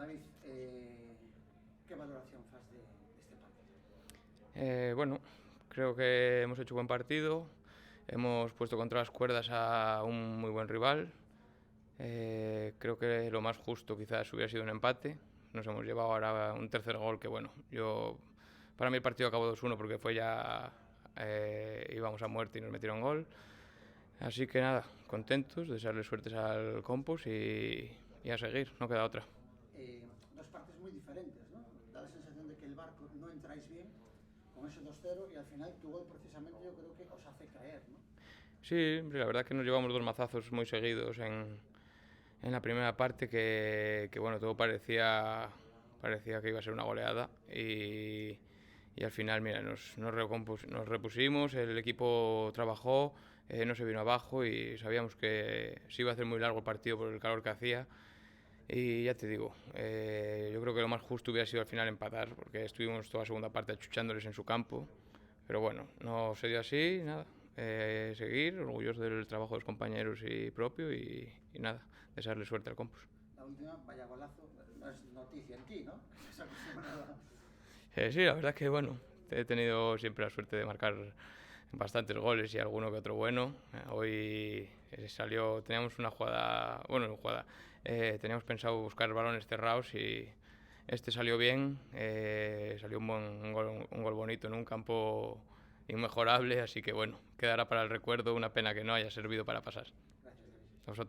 David, ¿qué valoración fas de este partido? Bueno, creo que hemos hecho buen partido, hemos puesto contra las cuerdas a un muy buen rival. Creo que lo más justo quizás hubiera sido un empate. Nos hemos llevado ahora un tercer gol que, bueno, para mí el partido acabó 2-1 porque fue ya, íbamos a muerte y nos metieron gol. Así que nada, contentos, desearle suertes al Compos y a seguir, no queda otra. Dos partes muy diferentes, ¿no? Da la sensación de que el Barco no entráis bien con ese 2-0 y al final tu gol precisamente yo creo que os hace caer, ¿no? Sí, la verdad que nos llevamos dos mazazos muy seguidos en la primera parte que bueno, todo parecía que iba a ser una goleada y al final, mira, nos repusimos, el equipo trabajó, no se vino abajo y sabíamos que se iba a hacer muy largo el partido por el calor que hacía. Y ya te digo, yo creo que lo más justo hubiera sido al final empatar, porque estuvimos toda la segunda parte achuchándoles en su campo. Pero bueno, no se dio así, nada. Seguir, orgulloso del trabajo de los compañeros y propio y nada, desearle suerte al Compos. La última, vaya golazo, no es noticia en ti, ¿no? Se acostumbrado. Sí, la verdad que bueno, he tenido siempre la suerte de marcar bastantes goles y alguno que otro bueno. Hoy teníamos una jugada, teníamos pensado buscar balones cerrados y este salió bien, salió un gol bonito en un campo inmejorable, así que bueno, quedará para el recuerdo, una pena que no haya servido para pasar. Gracias, David. A vosotros.